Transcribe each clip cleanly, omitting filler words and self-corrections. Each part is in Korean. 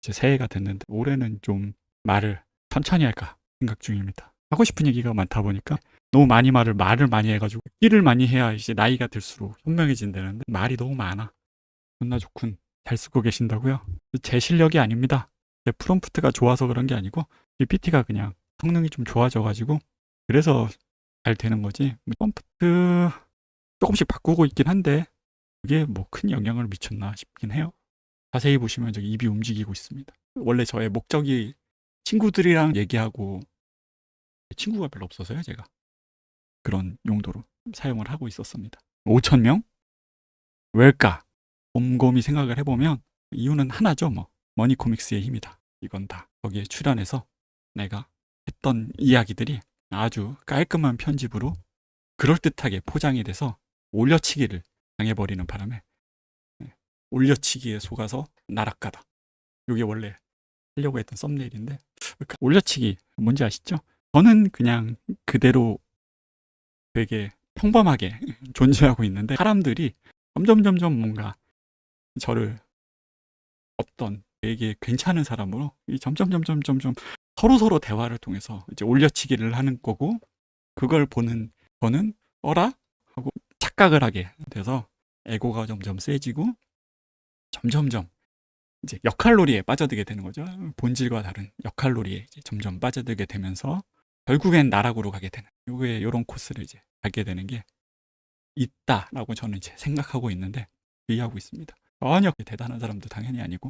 이제 새해가 됐는데 올해는 좀 말을 천천히 할까 생각 중입니다. 하고 싶은 얘기가 많다 보니까 너무 많이 말을 많이 해가지고 끼를 많이 해야 이제 나이가 들수록 현명해진다는데 말이 너무 많아. 존나 좋군. 잘 쓰고 계신다고요? 제 실력이 아닙니다. 제 프롬프트가 좋아서 그런 게 아니고 GPT가 그냥 성능이 좀 좋아져가지고 그래서 잘 되는 거지. 프롬프트 조금씩 바꾸고 있긴 한데 그게 뭐 큰 영향을 미쳤나 싶긴 해요. 자세히 보시면 저기 입이 움직이고 있습니다. 원래 저의 목적이 친구들이랑 얘기하고 친구가 별로 없어서요, 제가. 그런 용도로 사용을 하고 있었습니다. 5천 명? 왜일까? 곰곰이 생각을 해보면 이유는 하나죠, 뭐. 머니코믹스의 힘이다. 이건 다 거기에 출연해서 내가 했던 이야기들이 아주 깔끔한 편집으로 그럴듯하게 포장이 돼서 올려치기를 당해버리는 바람에 올려치기에 속아서 나락가다. 이게 원래 하려고 했던 썸네일인데 올려치기 뭔지 아시죠? 저는 그냥 그대로 되게 평범하게 존재하고 있는데 사람들이 점점 뭔가 저를 어떤 되게 괜찮은 사람으로 점점 서로 대화를 통해서 이제 올려치기를 하는 거고 그걸 보는 저는 어라? 하고 착각을 하게 돼서 에고가 점점 세지고 점점 이제 역할놀이에 빠져들게 되는 거죠. 본질과 다른 역할놀이에 이제 점점 빠져들게 되면서 결국엔 나락으로 가게 되는 요게 요런 코스를 이제 가게 되는 게 있다라고 저는 이제 생각하고 있는데 이해하고 있습니다. 전혀 대단한 사람도 당연히 아니고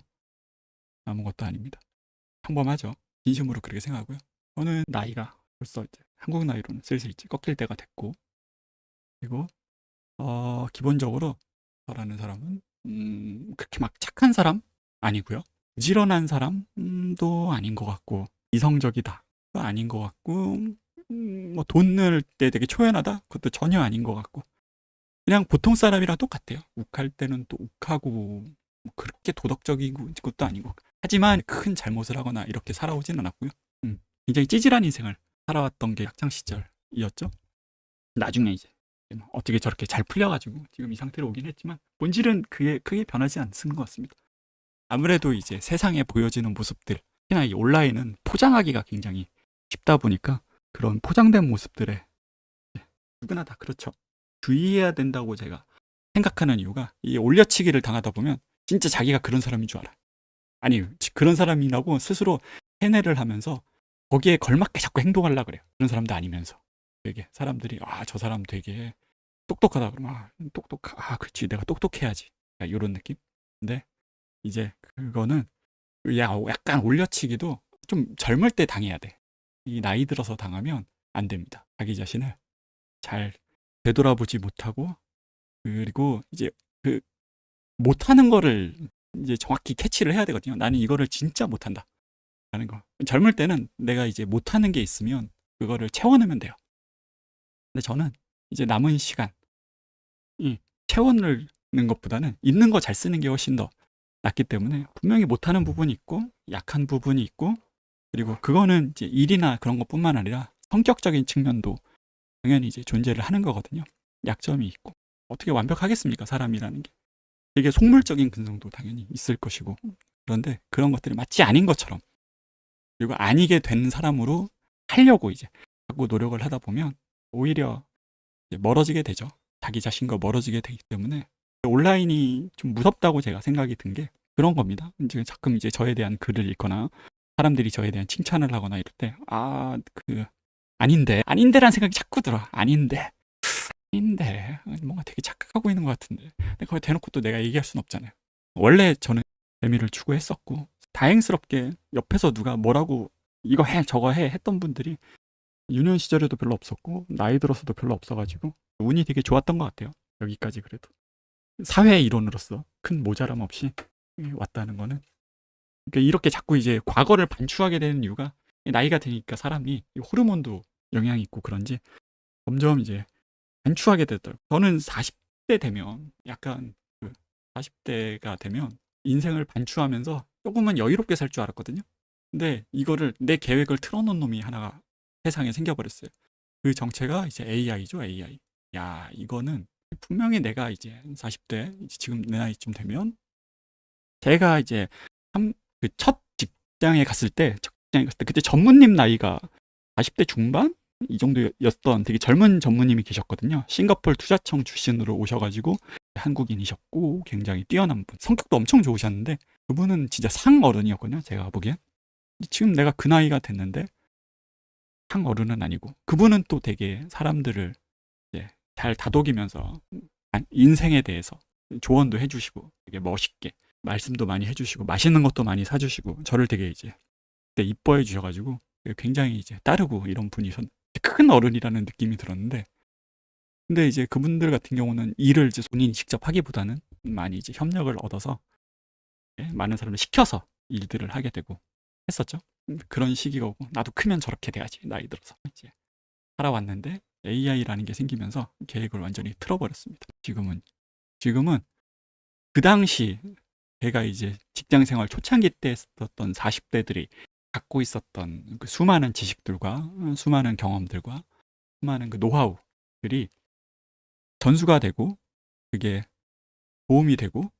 아무것도 아닙니다. 평범하죠. 진심으로 그렇게 생각하고요. 저는 나이가 벌써 이제 한국 나이로는 슬슬 이제 꺾일 때가 됐고 그리고 기본적으로 저라는 사람은 그렇게 막 착한 사람 아니고요. 부지런한 사람도 아닌 것 같고 이성적이다 아닌 것 같고 뭐 돈을 때 되게 초연하다 그것도 전혀 아닌 것 같고 그냥 보통 사람이랑 똑같아요. 욱할 때는 또 욱하고 뭐 그렇게 도덕적인 것도 아니고 하지만 큰 잘못을 하거나 이렇게 살아오진 않았고요. 굉장히 찌질한 인생을 살아왔던 게 학창 시절이었죠. 나중에 이제 어떻게 저렇게 잘 풀려가지고 지금 이 상태로 오긴 했지만 본질은 그게 크게 변하지 않는 것 같습니다. 아무래도 이제 세상에 보여지는 모습들, 특히나 이 온라인은 포장하기가 굉장히 쉽다 보니까 그런 포장된 모습들에 누구나 다 그렇죠. 주의해야 된다고 제가 생각하는 이유가 이 올려치기를 당하다 보면 진짜 자기가 그런 사람인 줄 알아요. 아니 그런 사람이라고 스스로 세뇌를 하면서 거기에 걸맞게 자꾸 행동하려고 그래요. 그런 사람도 아니면서 되게 사람들이 저 사람 되게 똑똑하다 그러면 그렇지 내가 똑똑해야지 이런 느낌. 근데 이제 그거는 약간 올려치기도 좀 젊을 때 당해야 돼. 이 나이 들어서 당하면 안 됩니다. 자기 자신을 잘 되돌아보지 못하고 그리고 이제 그 못하는 거를 이제 정확히 캐치를 해야 되거든요. 나는 이거를 진짜 못한다 라는 거. 젊을 때는 내가 이제 못하는 게 있으면 그거를 채워넣으면 돼요. 근데 저는 이제 남은 시간 이 채워넣는 것보다는 있는 거 잘 쓰는 게 훨씬 더 낫기 때문에 분명히 못하는 부분이 있고 약한 부분이 있고 그리고 그거는 이제 일이나 그런 것뿐만 아니라 성격적인 측면도 당연히 이제 존재를 하는 거거든요. 약점이 있고 어떻게 완벽하겠습니까? 사람이라는 게 되게 속물적인 근성도 당연히 있을 것이고 그런데 그런 것들이 맞지 않은 것처럼 그리고 아니게 된 사람으로 하려고 이제 자꾸 노력을 하다 보면 오히려 이제 멀어지게 되죠. 자기 자신과 멀어지게 되기 때문에 온라인이 좀 무섭다고 제가 생각이 든 게 그런 겁니다. 이제 가끔 이제 저에 대한 글을 읽거나 사람들이 저에 대한 칭찬을 하거나 이럴 때 아닌데라는 생각이 자꾸 들어. 아닌데 뭔가 되게 착각하고 있는 것 같은데 근데 그걸 대놓고 또 내가 얘기할 순 없잖아요. 원래 저는 재미를 추구했었고 다행스럽게 옆에서 누가 뭐라고 이거 해 저거 해 했던 분들이 유년 시절에도 별로 없었고 나이 들어서도 별로 없어가지고 운이 되게 좋았던 것 같아요. 여기까지 그래도 사회 이론으로서 큰 모자람 없이 왔다는 거는 그러니까 이렇게 자꾸 이제 과거를 반추하게 되는 이유가 나이가 드니까 사람이 호르몬도 영향이 있고 그런지 점점 이제 반추하게 되더라고요. 저는 40대 되면 약간 40대가 되면 인생을 반추하면서 조금은 여유롭게 살 줄 알았거든요. 근데 이거를 내 계획을 틀어놓은 놈이 하나가 세상에 생겨버렸어요. 그 정체가 이제 AI죠, AI. 야, 이거는 분명히 내가 이제 40대, 지금 내 나이쯤 되면 제가 이제 그 첫 직장에 갔을 때 그때 전무님 나이가 40대 중반 이 정도였던 되게 젊은 전무님이 계셨거든요. 싱가포르 투자청 출신으로 오셔가지고 한국인이셨고 굉장히 뛰어난 분, 성격도 엄청 좋으셨는데 그분은 진짜 상어른이었거든요. 제가 보기엔. 지금 내가 그 나이가 됐는데 상어른은 아니고 그분은 또 되게 사람들을 이제 잘 다독이면서 인생에 대해서 조언도 해주시고 되게 멋있게 말씀도 많이 해주시고 맛있는 것도 많이 사주시고 저를 되게 이제 그때 이뻐해 주셔가지고 굉장히 이제 따르고 이런 분이 큰 어른이라는 느낌이 들었는데 근데 이제 그분들 같은 경우는 일을 이제 본인이 직접 하기보다는 많이 이제 협력을 얻어서 많은 사람을 시켜서 일들을 하게 되고 했었죠. 그런 시기가 오고 나도 크면 저렇게 돼야지 나이 들어서 이제 살아왔는데 AI라는 게 생기면서 계획을 완전히 틀어버렸습니다. 지금은 그 당시 제가 이제 직장 생활 초창기 때 했었던 40대들이 갖고 있었던 그 수많은 지식들과 수많은 경험들과 수많은 그 노하우들이 전수가 되고 그게 도움이 되고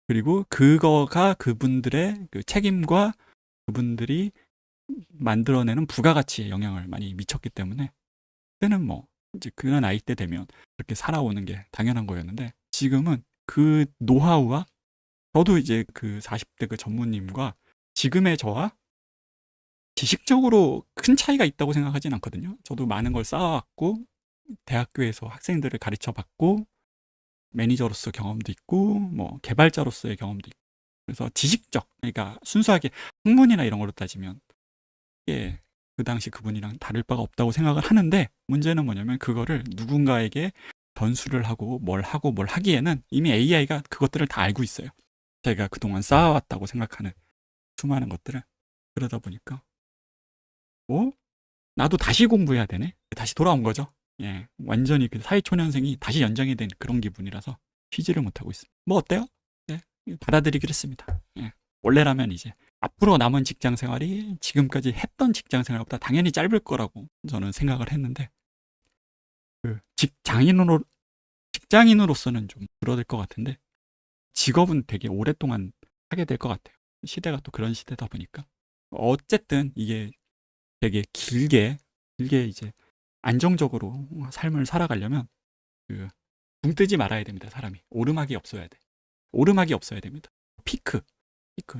그리고 그거가 그분들의 그 책임과 그분들이 만들어내는 부가가치에 영향을 많이 미쳤기 때문에 그때는 뭐 이제 그 나이 때 되면 그렇게 살아오는 게 당연한 거였는데 지금은 그 노하우와 저도 이제 그 40대 그 전무님과 지금의 저와 지식적으로 큰 차이가 있다고 생각하진 않거든요. 저도 많은 걸 쌓아왔고 대학교에서 학생들을 가르쳐 봤고 매니저로서 경험도 있고 뭐 개발자로서의 경험도 있고 그래서 지식적 그러니까 순수하게 학문이나 이런 걸로 따지면 이게 그 당시 그분이랑 다를 바가 없다고 생각을 하는데 문제는 뭐냐면 그거를 누군가에게 전수를 하고 뭘 하기에는 이미 AI가 그것들을 다 알고 있어요. 제가 그동안 쌓아왔다고 생각하는 수많은 것들을 그러다 보니까 나도 다시 공부해야 되네? 다시 돌아온 거죠. 예, 완전히 그 사회초년생이 다시 연장이 된 그런 기분이라서 쉬지를 못하고 있습니다. 뭐 어때요? 예, 받아들이기로 했습니다. 예, 원래라면 이제 앞으로 남은 직장 생활이 지금까지 했던 직장 생활보다 당연히 짧을 거라고 저는 생각을 했는데 그 직장인으로서는 좀 줄어들 것 같은데 직업은 되게 오랫동안 하게 될 것 같아요. 시대가 또 그런 시대다 보니까 어쨌든 이게 되게 길게 이제 안정적으로 삶을 살아가려면 붕 뜨지 말아야 됩니다. 사람이 오르막이 없어야 돼. 오르막이 없어야 됩니다. 피크.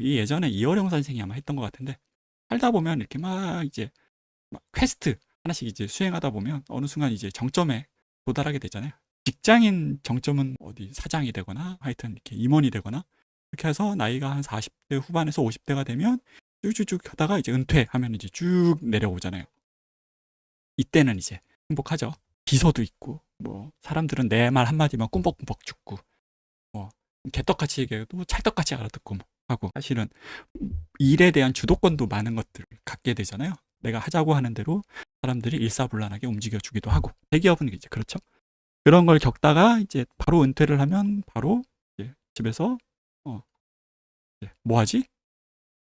이 예전에 이어령 선생이 아마 했던 것 같은데 살다 보면 이렇게 막 이제 막 퀘스트 하나씩 이제 수행하다 보면 어느 순간 이제 정점에 도달하게 되잖아요. 직장인 정점은 어디 사장이 되거나 하여튼 이렇게 임원이 되거나 이렇게 해서 나이가 한 40대 후반에서 50대가 되면 쭉쭉쭉 하다가 이제 은퇴하면 이제 쭉 내려오잖아요. 이때는 이제 행복하죠. 비서도 있고 뭐 사람들은 내 말 한마디만 꿈벅꿈벅 죽고 뭐 개떡같이 얘기해도 찰떡같이 알아듣고 뭐 하고 사실은 일에 대한 주도권도 많은 것들을 갖게 되잖아요. 내가 하자고 하는 대로 사람들이 일사불란하게 움직여주기도 하고 대기업은 이제 그렇죠. 그런 걸 겪다가 이제 바로 은퇴를 하면 바로 이제 집에서 이제 뭐 하지?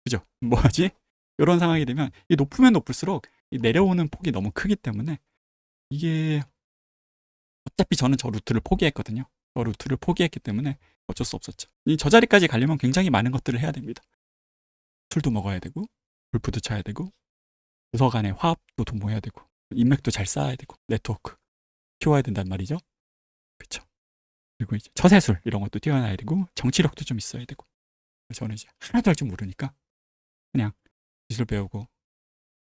그죠? 뭐 하지? 이런 상황이 되면 이 높으면 높을수록 이 내려오는 폭이 너무 크기 때문에 이게 어차피 저는 저 루트를 포기했거든요. 저 루트를 포기했기 때문에 어쩔 수 없었죠. 저 자리까지 가려면 굉장히 많은 것들을 해야 됩니다. 술도 먹어야 되고 골프도 쳐야 되고 부서 간의 화합도 도모해야 되고 인맥도 잘 쌓아야 되고 네트워크 키워야 된단 말이죠. 그렇죠. 그리고 이제 처세술 이런 것도 뛰어나야 되고 정치력도 좀 있어야 되고 저는 이제 하나도 할 줄 모르니까 그냥 기술 배우고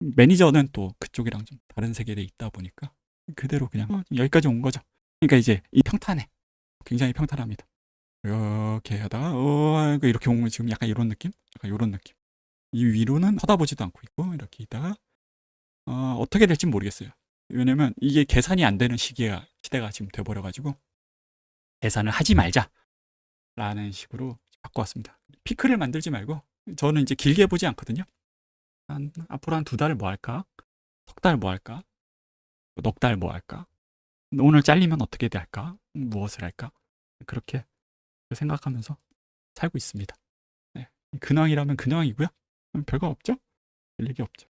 매니저는 또 그쪽이랑 좀 다른 세계에 있다 보니까 그대로 그냥 여기까지 온 거죠. 그러니까 이제 이 평탄해. 굉장히 평탄합니다. 이렇게 하다가 이렇게 오면 지금 약간 이런 느낌? 약간 이런 느낌. 이 위로는 쳐다보지도 않고 있고 이렇게 있다가 어떻게 될지 모르겠어요. 왜냐면 이게 계산이 안 되는 시대가 지금 돼버려가지고 계산을 하지 말자라는 식으로 바꿔왔습니다. 피크를 만들지 말고 저는 이제 길게 보지 않거든요. 앞으로 한 2달 뭐 할까? 3달 뭐 할까? 넉 달 뭐 할까? 오늘 잘리면 어떻게 할까? 무엇을 할까? 그렇게 생각하면서 살고 있습니다. 네. 근황이라면 근황이고요. 별거 없죠? 별 얘기 없죠.